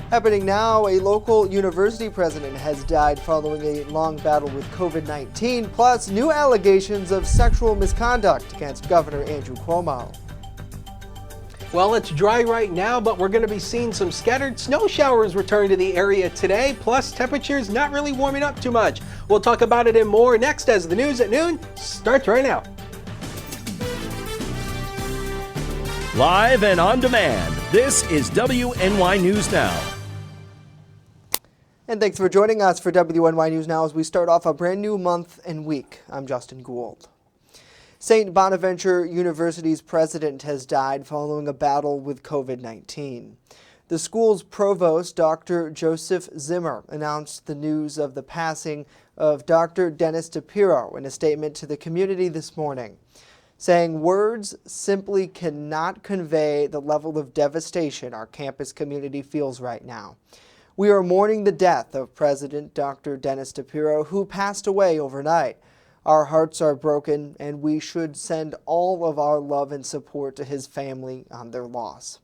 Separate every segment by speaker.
Speaker 1: Happening now, a local university president has died following a long battle with COVID-19, plus new allegations of sexual misconduct against Governor Andrew Cuomo.
Speaker 2: Well, it's dry right now, but we're going to be seeing some scattered snow showers return to the area today, plus temperatures not really warming up too much. We'll talk about it and more next as the news at noon starts right now.
Speaker 3: Live and on demand, this is WNY News Now.
Speaker 1: And thanks for joining us for WNY News Now as we start off a brand new month and week. I'm Justin Gould. St. Bonaventure University's president has died following a battle with COVID-19. The school's provost, Dr. Joseph Zimmer, announced the news of the passing of Dr. Dennis DePiro in a statement to the community this morning, saying words simply cannot convey the level of devastation our campus community feels right now. We are mourning the death of President Dr. Dennis DePiro, who passed away overnight. Our hearts are broken, and we should send all of our love and support to his family on their loss.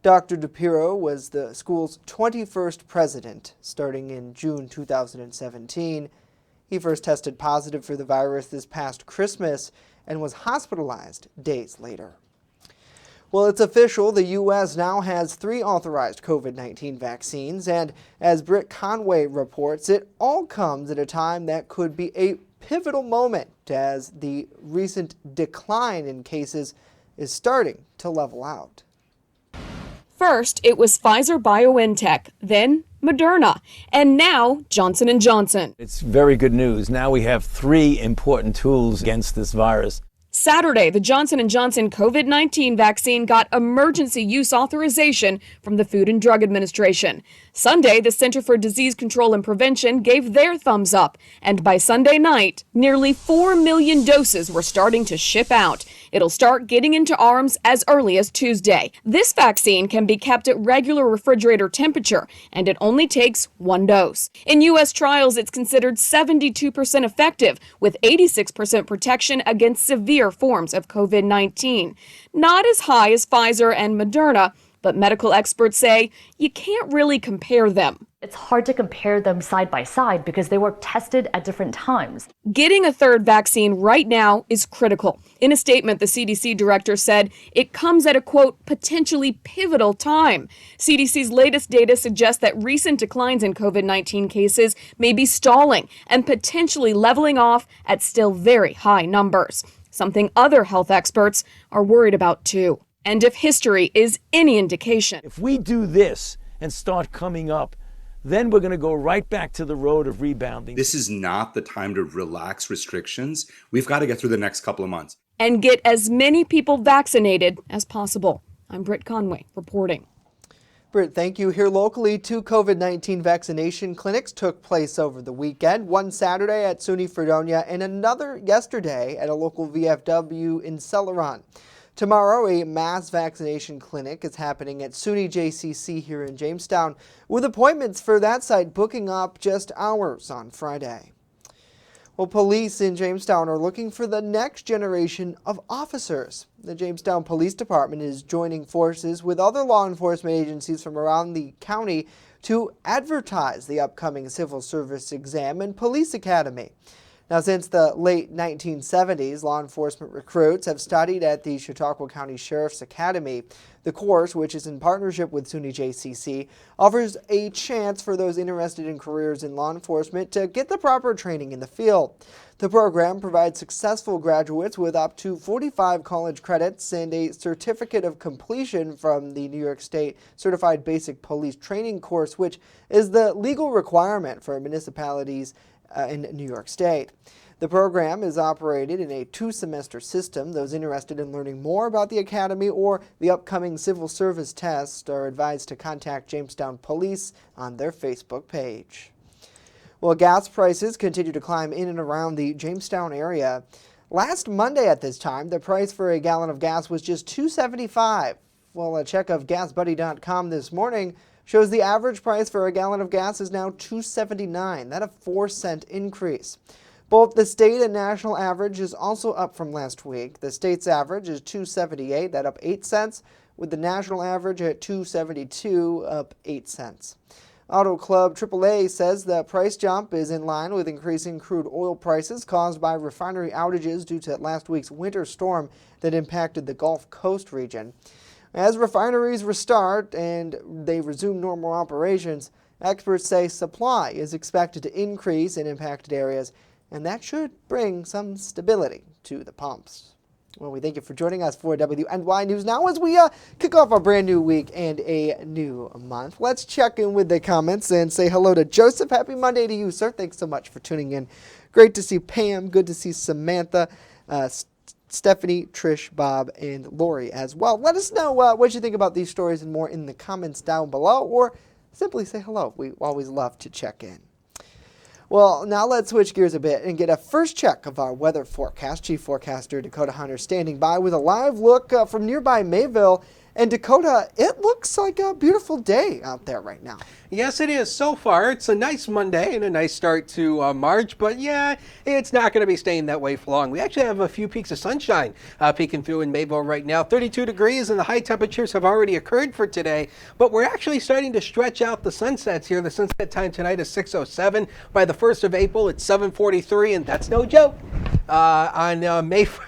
Speaker 1: Dr. DePiro was the school's 21st president, starting in June 2017. He first tested positive for the virus this past Christmas and was hospitalized days later. Well, it's official. The U.S. now has 3 authorized COVID-19 vaccines, and as Britt Conway reports, it all comes at a time that could be a pivotal moment as the recent decline in cases is starting to level out.
Speaker 4: First, it was Pfizer-BioNTech, then Moderna, and now Johnson & Johnson.
Speaker 5: It's very good news. Now we have 3 important tools against this virus.
Speaker 4: Saturday, the Johnson & Johnson COVID-19 vaccine got emergency use authorization from the Food and Drug Administration. Sunday, the Center for Disease Control and Prevention gave their thumbs up, and by Sunday night, nearly 4 million doses were starting to ship out. It'll start getting into arms as early as Tuesday. This vaccine can be kept at regular refrigerator temperature, and it only takes 1 dose. In U.S. trials, it's considered 72% effective, with 86% protection against severe forms of COVID-19. Not as high as Pfizer and Moderna, but medical experts say you can't really compare them.
Speaker 6: It's hard to compare them side by side because they were tested at different times.
Speaker 4: Getting a third vaccine right now is critical. In a statement, the CDC director said it comes at a, quote, potentially pivotal time. CDC's latest data suggests that recent declines in COVID-19 cases may be stalling and potentially leveling off at still very high numbers, something other health experts are worried about too. And if history is any indication,
Speaker 5: If we do this and start coming up, then we're going to go right back to the road of rebounding.
Speaker 7: This is not the time to relax restrictions. We've got to get through the next couple of months.
Speaker 4: and get as many people vaccinated as possible. I'm Britt Conway reporting.
Speaker 1: Britt, thank you. Here locally, 2 COVID-19 vaccination clinics took place over the weekend. One Saturday at SUNY Fredonia and another yesterday at a local VFW in Celeron. Tomorrow, a mass vaccination clinic is happening at SUNY JCC here in Jamestown, with appointments for that site booking up just hours on Friday. Well, police in Jamestown are looking for the next generation of officers. The Jamestown Police Department is joining forces with other law enforcement agencies from around the county to advertise the upcoming civil service exam and police academy. Now, since the late 1970s, law enforcement recruits have studied at the Chautauqua County Sheriff's Academy. The course, which is in partnership with SUNY JCC, offers a chance for those interested in careers in law enforcement to get the proper training in the field. The program provides successful graduates with up to 45 college credits and a certificate of completion from the New York State Certified Basic Police Training course, which is the legal requirement for municipalities in New York State. The program is operated in a 2-semester system. Those interested in learning more about the academy or the upcoming civil service test are advised to contact Jamestown Police on their Facebook page. Well, gas prices continue to climb in and around the Jamestown area. Last Monday at this time, the price for a gallon of gas was just $2.75. Well, a check of GasBuddy.com this morning shows the average price for a gallon of gas is now $2.79. That's a 4-cent increase. Both the state and national average is also up from last week. The state's average is $2.78, that's up 8 cents, with the national average at $2.72, up 8 cents. Auto Club AAA says the price jump is in line with increasing crude oil prices caused by refinery outages due to last week's winter storm that impacted the Gulf Coast region. As refineries restart and they resume normal operations, experts say supply is expected to increase in impacted areas, and that should bring some stability to the pumps. Well, we thank you for joining us for WNY News Now as we kick off a brand new week and a new month. Let's check in with the comments and say hello to Joseph. Happy Monday to you, sir. Thanks so much for tuning in. Great to see Pam. Good to see Samantha, Stephanie, Trish, Bob, and Lori as well. Let us know what you think about these stories and more in the comments down below, or simply say hello. We always love to check in. Well, now let's switch gears a bit and get a first check of our weather forecast. Chief Forecaster Dakota Hunter standing by with a live look from nearby Mayville. And Dakota, it looks like a beautiful day out there right now.
Speaker 2: Yes, it is so far. It's a nice Monday and a nice start to March, but yeah, it's not going to be staying that way for long. We actually have a few peaks of sunshine peeking through in Mayville right now. 32 degrees and the high temperatures have already occurred for today, but we're actually starting to stretch out the sunsets here. The sunset time tonight is 6:07. By the 1st of April, it's 7:43, and that's no joke. On May 1st,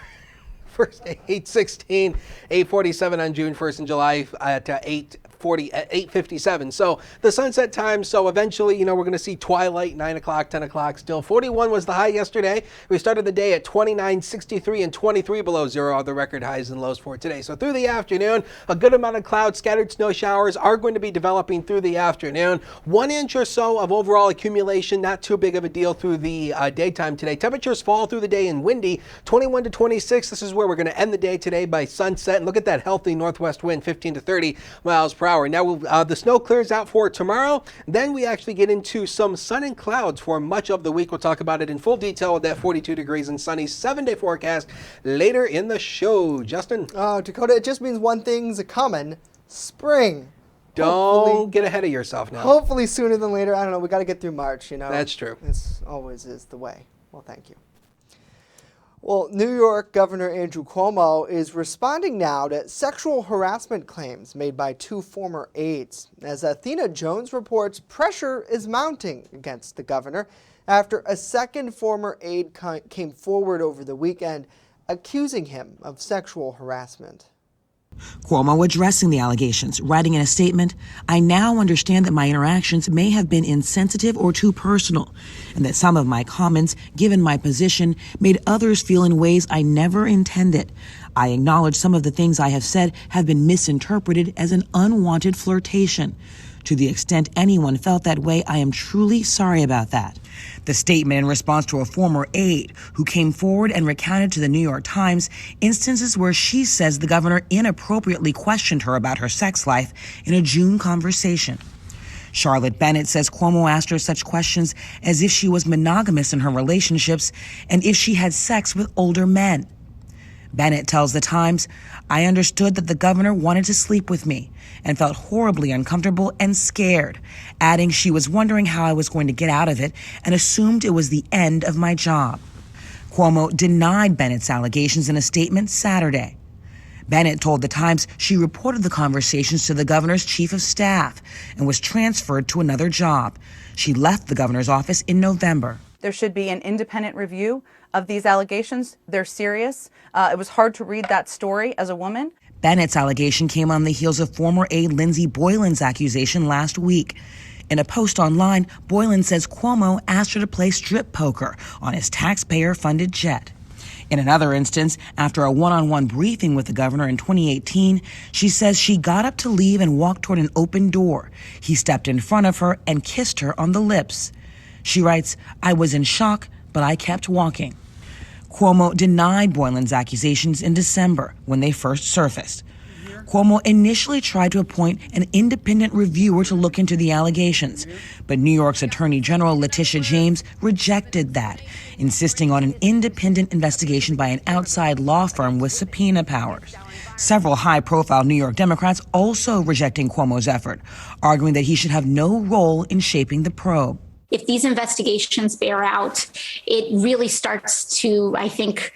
Speaker 2: 8:16, 8:47 on June 1st, and July at 8:57. So the sunset time. So eventually, we're going to see twilight, 9 o'clock, 10 o'clock still. 41 was the high yesterday. We started the day at 29, 63, and 23 below zero are the record highs and lows for today. So through the afternoon, a good amount of clouds, scattered snow showers are going to be developing through the afternoon. 1 inch or so of overall accumulation, not too big of a deal through the daytime today. Temperatures fall through the day and windy, 21 to 26. This is where we're going to end the day today by sunset. And look at that healthy northwest wind, 15 to 30 miles per hour. Now, the snow clears out for tomorrow. Then we actually get into some sun and clouds for much of the week. We'll talk about it in full detail with that 42 degrees and sunny 7-day forecast later in the show. Justin?
Speaker 1: Dakota, it just means one thing's coming. Spring.
Speaker 2: Don't get ahead of yourself now.
Speaker 1: Hopefully sooner than later. I don't know. We got to get through March,
Speaker 2: That's true.
Speaker 1: This always is the way. Well, thank you. Well, New York Governor Andrew Cuomo is responding now to sexual harassment claims made by 2 former aides. As Athena Jones reports, pressure is mounting against the governor after a second former aide came forward over the weekend accusing him of sexual harassment.
Speaker 8: Cuomo addressing the allegations, writing in a statement, "I now understand that my interactions may have been insensitive or too personal, and that some of my comments, given my position, made others feel in ways I never intended. I acknowledge some of the things I have said have been misinterpreted as an unwanted flirtation. To the extent anyone felt that way, I am truly sorry about that." The statement in response to a former aide who came forward and recounted to the New York Times instances where she says the governor inappropriately questioned her about her sex life in a June conversation. Charlotte Bennett says Cuomo asked her such questions as if she was monogamous in her relationships and if she had sex with older men. Bennett tells the Times, "I understood that the governor wanted to sleep with me and felt horribly uncomfortable and scared," adding she was wondering how I was going to get out of it and assumed it was the end of my job. Cuomo denied Bennett's allegations in a statement Saturday. Bennett told the Times she reported the conversations to the governor's chief of staff and was transferred to another job. She left the governor's office in November.
Speaker 9: There should be an independent review of these allegations. They're serious. It was hard to read that story as a woman.
Speaker 8: Bennett's allegation came on the heels of former aide Lindsey Boylan's accusation last week. In a post online, Boylan says Cuomo asked her to play strip poker on his taxpayer-funded jet. In another instance, after a one-on-one briefing with the governor in 2018, she says she got up to leave and walked toward an open door. He stepped in front of her and kissed her on the lips. She writes, "I was in shock, but I kept walking." Cuomo denied Boylan's accusations in December when they first surfaced. Cuomo initially tried to appoint an independent reviewer to look into the allegations, but New York's Attorney General Letitia James rejected that, insisting on an independent investigation by an outside law firm with subpoena powers. Several high-profile New York Democrats also rejecting Cuomo's effort, arguing that he should have no role in shaping the probe.
Speaker 10: If these investigations bear out, it really starts to, I think,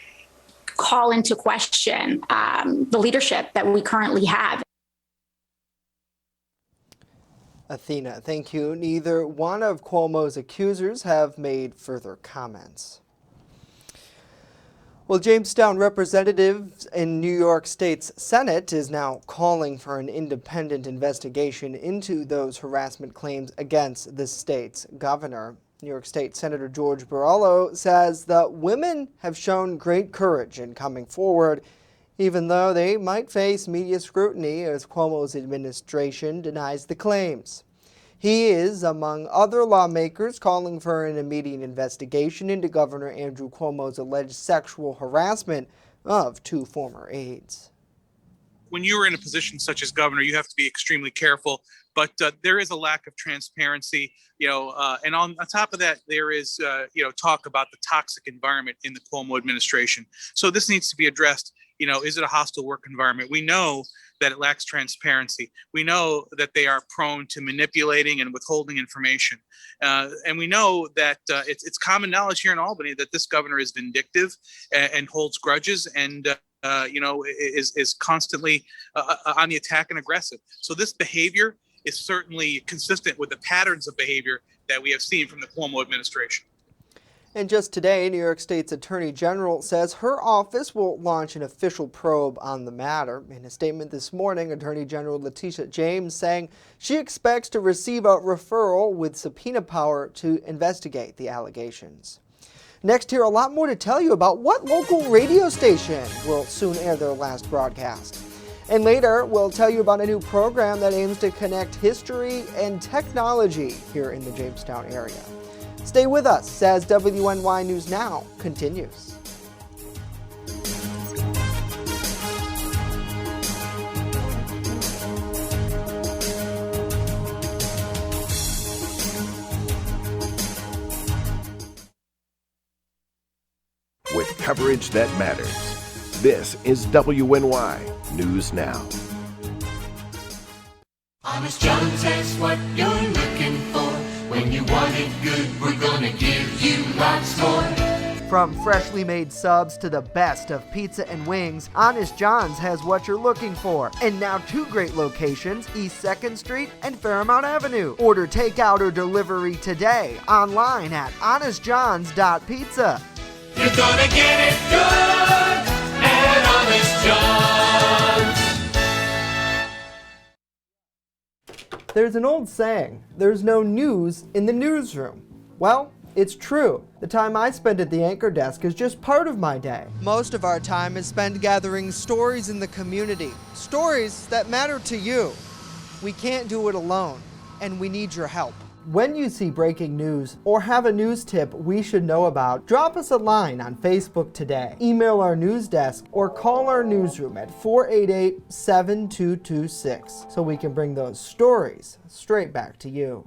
Speaker 10: call into question the leadership that we currently have.
Speaker 1: Athena, thank you. Neither one of Cuomo's accusers have made further comments. Well, Jamestown representatives in New York State's Senate is now calling for an independent investigation into those harassment claims against the state's governor. New York State Senator George Borrello says that women have shown great courage in coming forward, even though they might face media scrutiny as Cuomo's administration denies the claims. He is, among other lawmakers, calling for an immediate investigation into Governor Andrew Cuomo's alleged sexual harassment of two former aides.
Speaker 11: When you're in a position such as governor, you have to be extremely careful, but there is a lack of transparency, and on top of that, there is, talk about the toxic environment in the Cuomo administration. So this needs to be addressed. Is it a hostile work environment? We know that it lacks transparency. We know that they are prone to manipulating and withholding information. And we know that it's common knowledge here in Albany that this governor is vindictive and holds grudges and is constantly on the attack and aggressive. So this behavior is certainly consistent with the patterns of behavior that we have seen from the Cuomo administration.
Speaker 1: And just today, New York State's Attorney General says her office will launch an official probe on the matter. In a statement this morning, Attorney General Letitia James saying she expects to receive a referral with subpoena power to investigate the allegations. Next here, a lot more to tell you about what local radio station will soon air their last broadcast. And later, we'll tell you about a new program that aims to connect history and technology here in the Jamestown area. Stay with us as WNY News Now continues.
Speaker 12: With coverage that matters, this is WNY News Now.
Speaker 13: Honest John's has what you're looking for. When you want it good, we're gonna give you lots more.
Speaker 1: From freshly made subs to the best of pizza and wings, Honest John's has what you're looking for. And now 2 great locations, East 2nd Street and Fairmount Avenue. Order takeout or delivery today online at honestjohns.pizza.
Speaker 13: You're gonna get it good at Honest John's.
Speaker 1: There's an old saying, there's no news in the newsroom. Well, it's true. The time I spend at the anchor desk is just part of my day. Most of our time is spent gathering stories in the community, stories that matter to you. We can't do it alone, and we need your help. When you see breaking news or have a news tip we should know about, drop us a line on Facebook today, email our news desk, or call our newsroom at 488-7226 so we can bring those stories straight back to you.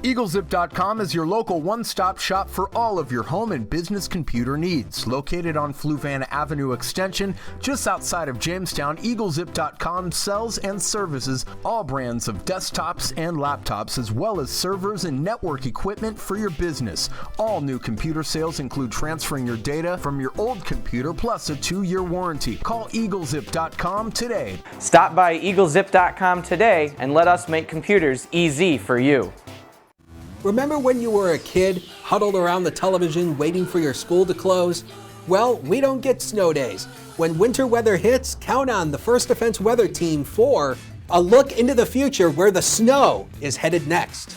Speaker 14: EagleZip.com is your local one-stop shop for all of your home and business computer needs. Located on Fluvan Avenue Extension, just outside of Jamestown, EagleZip.com sells and services all brands of desktops and laptops, as well as servers and network equipment for your business. All new computer sales include transferring your data from your old computer plus a 2-year warranty. Call EagleZip.com today.
Speaker 15: Stop by EagleZip.com today and let us make computers easy for you.
Speaker 2: Remember when you were a kid, huddled around the television waiting for your school to close? Well, we don't get snow days. When winter weather hits, count on the First Defense Weather Team for a look into the future where the snow is headed next.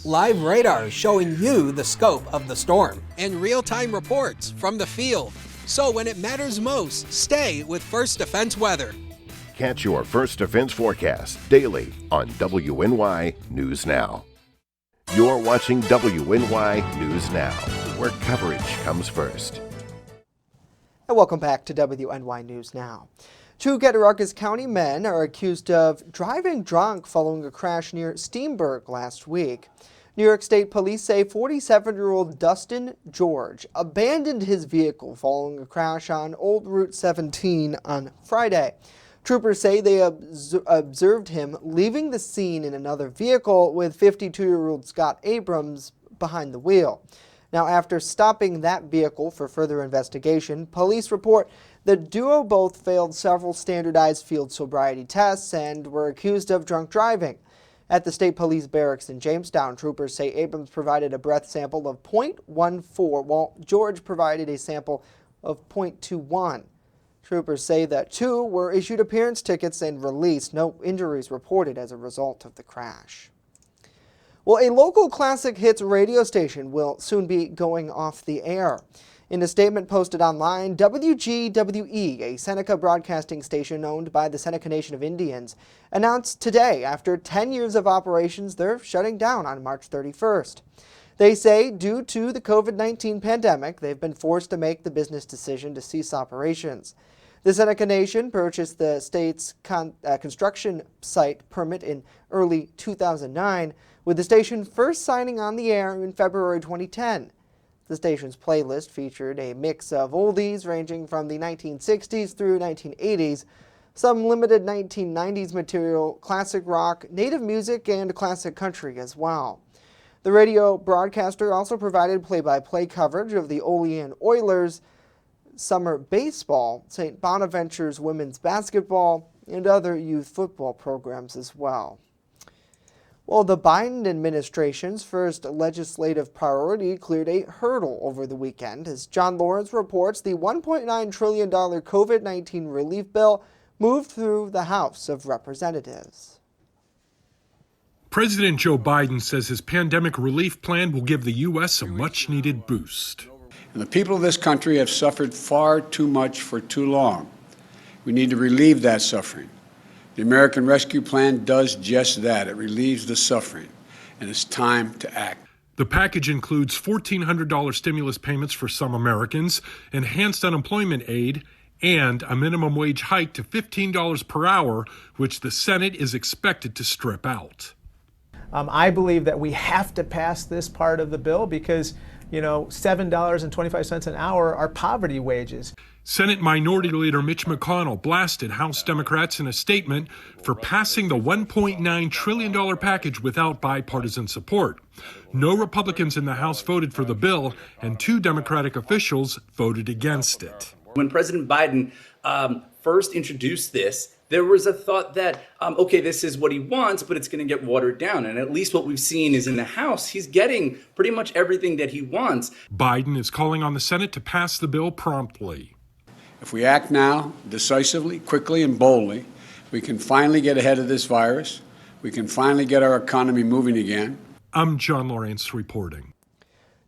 Speaker 2: Live radar showing you the scope of the storm, and real-time reports from the field. So when it matters most, stay with First Defense Weather.
Speaker 12: Catch your First Defense forecast daily on WNY News Now. You're watching WNY News Now, where coverage comes first.
Speaker 1: And welcome back to WNY News Now. 2 Guederacas County men are accused of driving drunk following a crash near Steenburg last week. New York State Police say 47-year-old Dustin George abandoned his vehicle following a crash on Old Route 17 on Friday. Troopers say they observed him leaving the scene in another vehicle with 52-year-old Scott Abrams behind the wheel. Now, after stopping that vehicle for further investigation, police report the duo both failed several standardized field sobriety tests and were accused of drunk driving. At the State Police Barracks in Jamestown, troopers say Abrams provided a breath sample of .14, while George provided a sample of .21. Troopers say that 2 were issued appearance tickets and released. No injuries reported as a result of the crash. Well, a local classic hits radio station will soon be going off the air. In a statement posted online, WGWE, a Seneca broadcasting station owned by the Seneca Nation of Indians, announced today, after 10 years of operations, they're shutting down on March 31st. They say due to the COVID-19 pandemic, they've been forced to make the business decision to cease operations. The Seneca Nation purchased the state's construction site permit in early 2009, with the station first signing on the air in February 2010. The station's playlist featured a mix of oldies ranging from the 1960s through 1980s, some limited 1990s material, classic rock, native music, and classic country as well. The radio broadcaster also provided play-by-play coverage of the Olean Oilers, summer baseball, St. Bonaventure's women's basketball, and other youth football programs as well. Well, the Biden administration's first legislative priority cleared a hurdle over the weekend as John Lawrence reports the $1.9 trillion COVID-19 relief bill moved through the House of Representatives.
Speaker 16: President Joe Biden says his pandemic relief plan will give the U.S. a much-needed boost.
Speaker 17: And the people of this country have suffered far too much for too long. We need to relieve that suffering. The American Rescue Plan does just that. It relieves the suffering, and it's time to act.
Speaker 16: The package includes $1,400 stimulus payments for some Americans, enhanced unemployment aid, and a minimum wage hike to $15 per hour, which the Senate is expected to strip out.
Speaker 18: I believe that we have to pass this part of the bill because, $7.25 an hour are poverty wages.
Speaker 16: Senate Minority Leader Mitch McConnell blasted House Democrats in a statement for passing the $1.9 trillion package without bipartisan support. No Republicans in the House voted for the bill, and 2 Democratic officials voted against it.
Speaker 19: When President Biden first introduced this, there was a thought that, okay, this is what he wants, but it's going to get watered down. And at least what we've seen is in the House, he's getting pretty much everything that he wants.
Speaker 16: Biden is calling on the Senate to pass the bill promptly.
Speaker 17: If we act now, decisively, quickly, and boldly, we can finally get ahead of this virus. We can finally get our economy moving again.
Speaker 16: I'm John Lawrence reporting.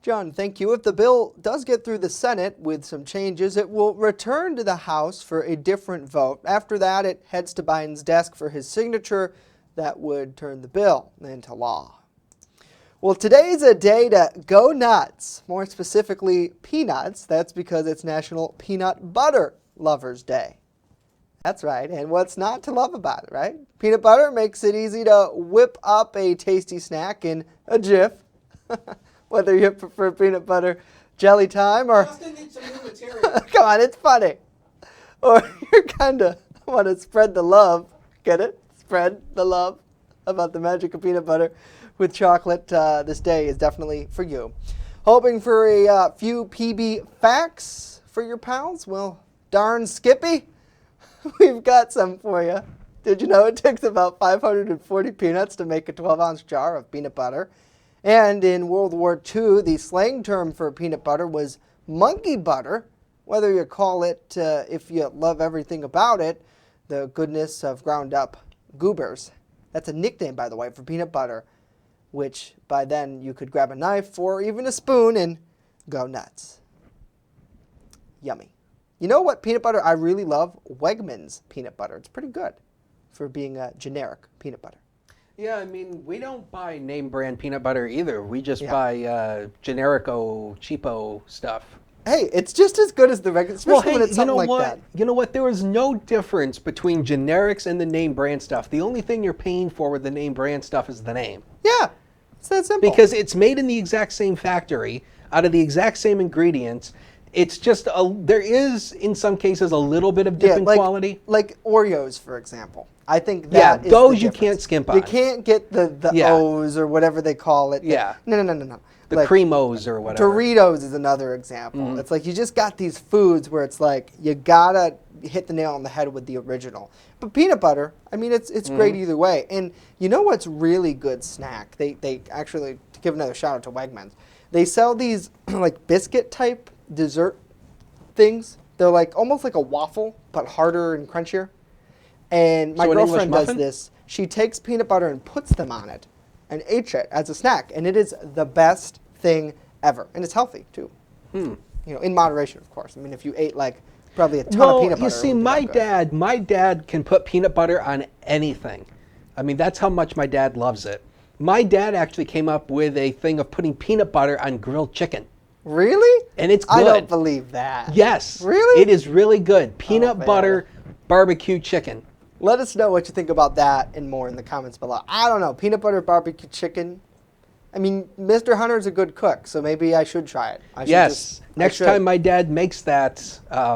Speaker 1: John, thank you. If the bill does get through the Senate with some changes, it will return to the House for a different vote. After that, it heads to Biden's desk for his signature. That would turn the bill into law. Well, today's a day to go nuts. More specifically, peanuts. That's because it's National Peanut Butter Lovers Day. That's right. And what's not to love about it, right? Peanut butter makes it easy to whip up a tasty snack in a jiff. Whether you prefer peanut butter jelly time or come on, it's funny, or you kind of want to spread the love. Get it? Spread the love about the magic of peanut butter with chocolate. This day is definitely for you. Hoping for a few PB facts for your pals? Well, darn Skippy, we've got some for you. Did you know it takes about 540 peanuts to make a 12-ounce jar of peanut butter? And in World War II, the slang term for peanut butter was monkey butter, whether you call it, if you love everything about it, the goodness of ground up goobers. That's a nickname, by the way, for peanut butter, which by then you could grab a knife or even a spoon and go nuts. Yummy. You know what peanut butter I really love? Wegmans peanut butter. It's pretty good for being a generic peanut butter.
Speaker 2: Yeah, I mean, we don't buy name brand peanut butter either. We just buy generico, cheapo stuff.
Speaker 1: Hey, it's just as good as the regular, especially when it's something like that.
Speaker 2: You know what? There is no difference between generics and the name brand stuff. The only thing you're paying for with the name brand stuff is the name.
Speaker 1: Yeah, it's that simple.
Speaker 2: Because it's made in the exact same factory, out of the exact same ingredients. It's just, there is, in some cases, a little bit of different quality.
Speaker 1: Like Oreos, for example. I think that is
Speaker 2: those
Speaker 1: the
Speaker 2: you
Speaker 1: difference.
Speaker 2: can't skimp on.
Speaker 1: You can't get the O's or whatever they call it.
Speaker 2: Yeah.
Speaker 1: No.
Speaker 2: The
Speaker 1: like,
Speaker 2: Cremos or whatever.
Speaker 1: Doritos is another example. It's like you just got these foods where it's like you gotta hit the nail on the head with the original. But peanut butter, I mean, it's great either way. And you know what's really good snack? They actually, to give another shout out to Wegmans, they sell these like biscuit type dessert things. They're like almost like a waffle, but harder and crunchier. And my girlfriend does this. She takes peanut butter and puts them on it and eats it as a snack. And it is the best thing ever. And it's healthy, too. You know, in moderation, of course. I mean, if you ate like probably a ton of peanut butter.
Speaker 2: You see, my dad can put peanut butter on anything. I mean, that's how much my dad loves it. My dad actually came up with a thing of putting peanut butter on grilled chicken.
Speaker 1: Really?
Speaker 2: And it's good.
Speaker 1: I don't believe that.
Speaker 2: Yes.
Speaker 1: Really?
Speaker 2: It is really good. Peanut butter barbecue chicken.
Speaker 1: Let us know what you think about that and more in the comments below. I don't know. Peanut butter barbecue chicken. I mean, Mr. Hunter's a good cook, so maybe I should try it.
Speaker 2: Next time my dad makes that,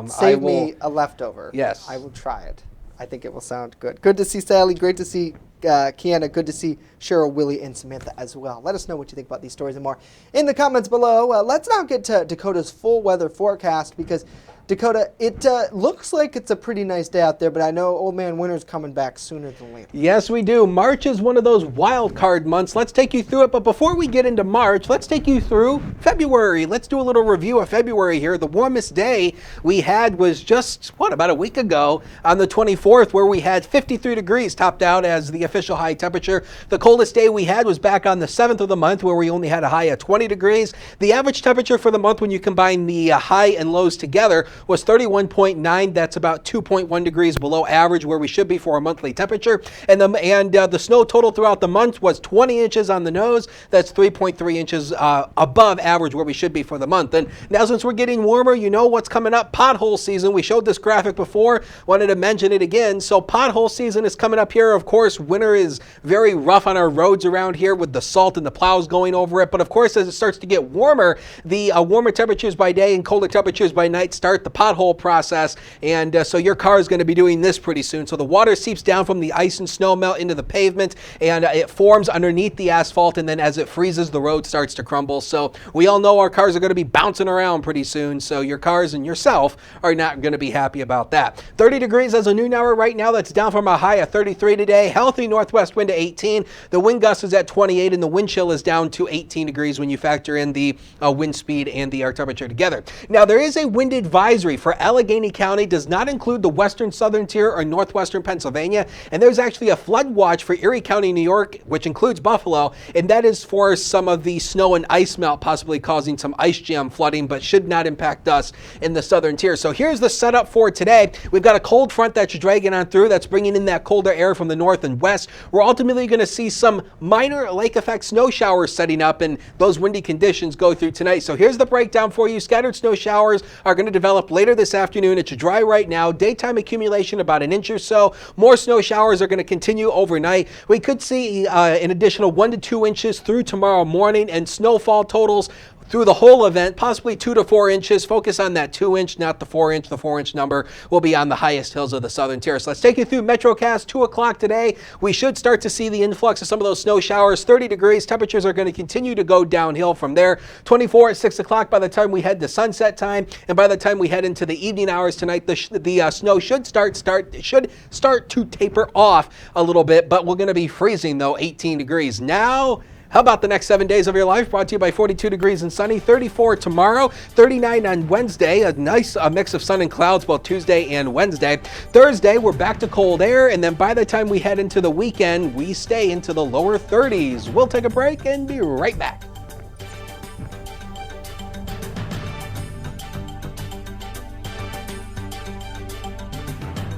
Speaker 1: save me a leftover.
Speaker 2: Yes.
Speaker 1: I will try it. I think it will sound good. Good to see Sally. Great to see Kiana. Good to see Cheryl, Willie, and Samantha as well. Let us know what you think about these stories and more in the comments below. Let's now get to Dakota's full weather forecast because Dakota, it looks like it's a pretty nice day out there, but I know Old Man Winter's coming back sooner than later.
Speaker 2: Yes, we do. March is one of those wild card months. Let's take you through it. But before we get into March, let's take you through February. Let's do a little review of February here. The warmest day we had was just, about a week ago on the 24th, where we had 53 degrees topped out as the official high temperature. The coldest day we had was back on the 7th of the month, where we only had a high of 20 degrees. The average temperature for the month when you combine the high and lows together was 31.9. That's about 2.1 degrees below average, where we should be for a monthly temperature. And the snow total throughout the month was 20 inches on the nose. That's 3.3 inches above average, where we should be for the month. And now, since we're getting warmer, you know what's coming up. Pothole season. We showed this graphic before. Wanted to mention it again. So pothole season is coming up here. Of course, winter is very rough on our roads around here with the salt and the plows going over it. But of course, as it starts to get warmer, the warmer temperatures by day and colder temperatures by night start the pothole process, and so your car is going to be doing this pretty soon. So the water seeps down from the ice and snow melt into the pavement, and it forms underneath the asphalt, and then as it freezes, the road starts to crumble. So we all know our cars are going to be bouncing around pretty soon, so your cars and yourself are not going to be happy about that. 30 degrees as a noon hour right now. That's down from a high of 33 today. Healthy northwest wind to 18. The wind gust is at 28, and the wind chill is down to 18 degrees when you factor in the wind speed and the air temperature together. Now, there is a wind advisory for Allegheny County. Does not include the western southern tier or northwestern Pennsylvania, and there's actually a flood watch for Erie County, New York, which includes Buffalo, and that is for some of the snow and ice melt possibly causing some ice jam flooding, but should not impact us in the southern tier. So here's the setup for today. We've got a cold front that's dragging on through, that's bringing in that colder air from the north and west. We're ultimately going to see some minor lake effect snow showers setting up, and those windy conditions go through tonight. So here's the breakdown for you. Scattered snow showers are going to develop later this afternoon. It's dry right now. Daytime accumulation about an inch or so. More snow showers are going to continue overnight. We could see an additional 1 to 2 inches through tomorrow morning, and snowfall totals through the whole event, possibly 2 to 4 inches. Focus on that 2 inch, not the 4 inch. The 4 inch number will be on the highest hills of the southern tier. So let's take you through Metrocast. 2 o'clock today. We should start to see the influx of some of those snow showers. 30 degrees. Temperatures are going to continue to go downhill from there. 24 at 6 o'clock by the time we head to sunset time. And by the time we head into the evening hours tonight, the snow should start to taper off a little bit, but we're going to be freezing though, 18 degrees. Now, how about the next 7 days of your life? Brought to you by 42 degrees and sunny. 34 tomorrow, 39 on Wednesday. A nice mix of sun and clouds both Tuesday and Wednesday. Thursday, we're back to cold air. And then by the time we head into the weekend, we stay into the lower 30s. We'll take a break and be right back.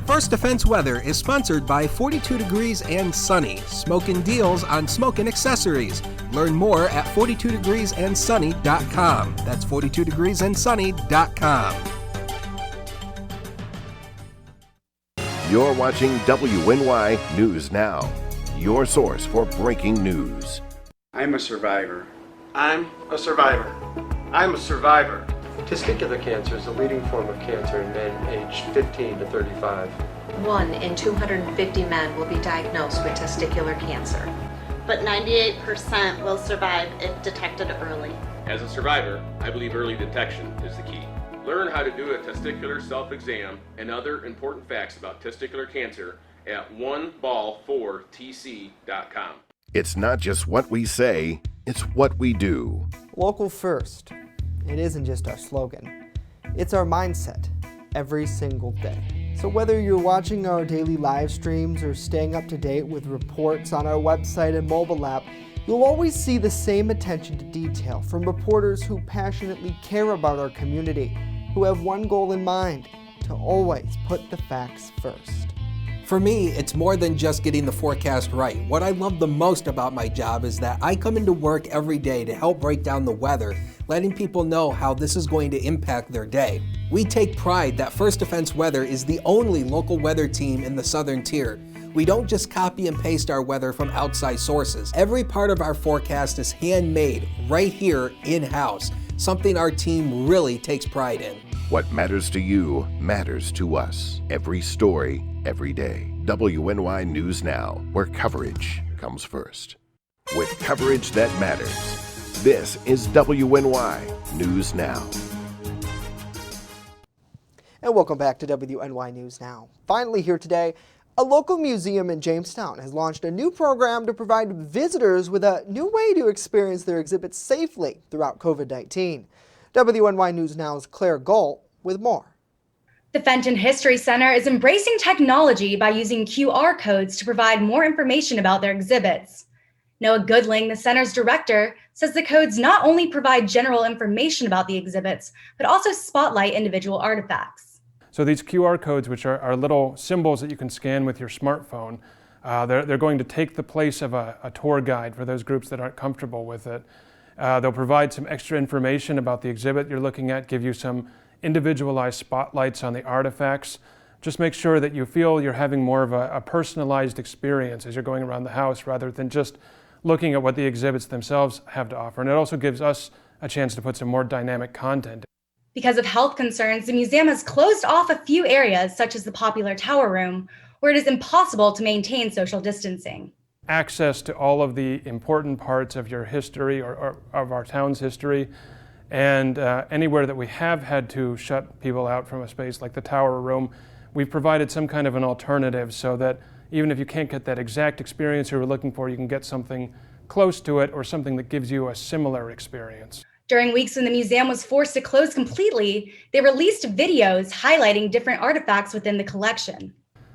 Speaker 2: First Defense Weather is sponsored by 42 Degrees and Sunny, smoking deals on smoking accessories. Learn more at 42degreesandsunny.com. That's 42degreesandsunny.com.
Speaker 12: You're watching WNY News Now, your source for breaking news.
Speaker 20: I'm a survivor. I'm a survivor. I'm a survivor.
Speaker 21: Testicular cancer is the leading form of cancer in men aged 15 to 35.
Speaker 22: 1 in 250 men will be diagnosed with testicular cancer.
Speaker 3: but 98% will survive if detected early.
Speaker 22: As a survivor, I believe early detection is the key. Learn how to do a testicular self-exam and other important facts about testicular cancer at oneball4tc.com.
Speaker 12: It's not just what we say, it's what we do.
Speaker 1: Local first. It isn't just our slogan. It's our mindset every single day. So whether you're watching our daily live streams or staying up to date with reports on our website and mobile app, you'll always see the same attention to detail from reporters who passionately care about our community, who have one goal in mind: to always put the facts first.
Speaker 2: For me, it's more than just getting the forecast right. What I love the most about my job is that I come into work every day to help break down the weather, letting people know how this is going to impact their day. We take pride that First Defense Weather is the only local weather team in the Southern Tier. We don't just copy and paste our weather from outside sources. Every part of our forecast is handmade right here in-house, something our team really takes pride in.
Speaker 12: What matters to you matters to us. Every story, every day. WNY News Now, where coverage comes first. With coverage that matters, this is WNY News Now.
Speaker 1: And welcome back to WNY News Now. Finally here today, a local museum in Jamestown has launched a new program to provide visitors with a new way to experience their exhibits safely throughout COVID-19. WNY News Now's Claire Galt with more.
Speaker 23: The Fenton History Center is embracing technology by using QR codes to provide more information about their exhibits. Noah Goodling, the center's director, says the codes not only provide general information about the exhibits, but also spotlight individual artifacts.
Speaker 24: So these QR codes, which are little symbols that you can scan with your smartphone, they're going to take the place of a tour guide for those groups that aren't comfortable with it. They'll provide some extra information about the exhibit you're looking at, give you some individualized spotlights on the artifacts. Just make sure that you feel you're having more of a personalized experience as you're going around the house rather than just looking at what the exhibits themselves have to offer. And it also gives us a chance to put some more dynamic content.
Speaker 23: Because of health concerns, the museum has closed off a few areas, such as the popular tower room, where it is impossible to maintain social distancing.
Speaker 24: Access to all of the important parts of your history or of our town's history, and anywhere that we have had to shut people out from a space like the tower room, we've provided some kind of an alternative so that even if you can't get that exact experience you were looking for, you can get something close to it or something that gives you a similar experience.
Speaker 23: During weeks when the museum was forced to close completely, they released videos highlighting different artifacts within the collection.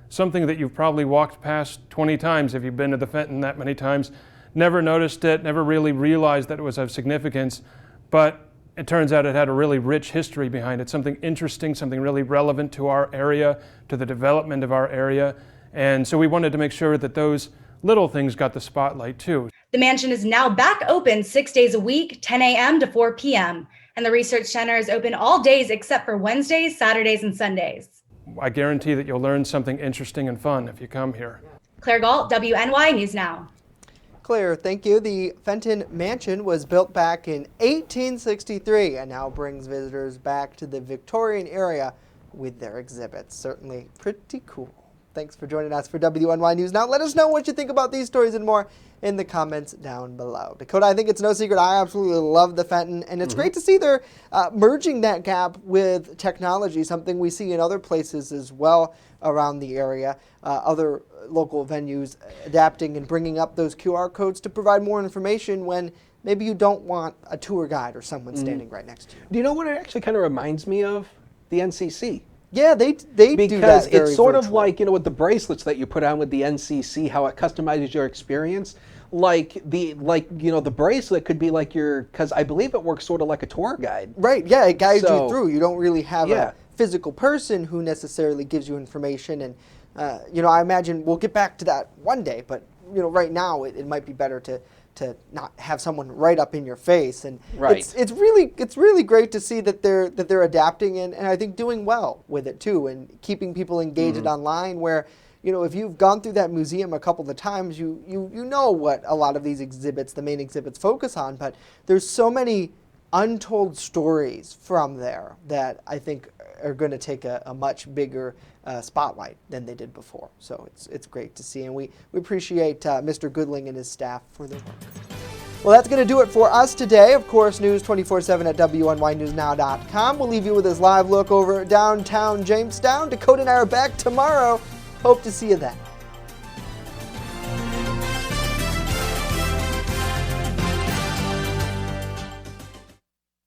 Speaker 24: Something that you've probably walked past 20 times if you've been to the Fenton that many times, never noticed it, never really realized that it was of significance, but it turns out it had a really rich history behind it, something interesting, something really relevant to our area, to the development of our area. And so we wanted to make sure that those little things got the spotlight too.
Speaker 23: The mansion is now back open 6 days a week, 10 a.m. to 4 p.m. And the Research Center is open all days except for Wednesdays, Saturdays, and Sundays.
Speaker 24: I guarantee that you'll learn something interesting and fun if you come here.
Speaker 23: Claire Galt, WNY News Now.
Speaker 1: Claire, thank you. The Fenton Mansion was built back in 1863 and now brings visitors back to the Victorian area with their exhibits. Certainly pretty cool. Thanks for joining us for WNY News Now. Let us know what you think about these stories and more in the comments down below. Dakota, I think it's no secret I absolutely love the Fenton, and it's great to see they're merging that gap with technology, something we see in other places as well around the area, other local venues adapting and bringing up those QR codes to provide more information when maybe you don't want a tour guide or someone standing right next to you.
Speaker 2: Do you know what it actually kind of reminds me of? The NCC.
Speaker 1: Yeah, they do that
Speaker 2: because
Speaker 1: very
Speaker 2: it's sort
Speaker 1: virtual.
Speaker 2: of like, you know, with the bracelets that you put on with the NCC, how it customizes your experience. Like the bracelet could be like because I believe it works sort of like a tour guide.
Speaker 1: Right, yeah, it guides you through. You don't really have
Speaker 2: Yeah.
Speaker 1: a physical person who necessarily gives you information. And, I imagine we'll get back to that one day, but, right now it might be better to not have someone right up in your face. And
Speaker 2: Right.
Speaker 1: it's really great to see that they're adapting and I think doing well with it too, and keeping people engaged online where, if you've gone through that museum a couple of times, you know what a lot of these exhibits, the main exhibits, focus on, but there's so many untold stories from there that I think are going to take a much bigger spotlight than they did before. So it's great to see, and we appreciate Mr. Goodling and his staff for their work. Well, that's going to do it for us today. Of course, news 24/7 at WNYNewsNow.com. We'll leave you with this live look over downtown Jamestown. Dakota and I are back tomorrow. Hope to see you then.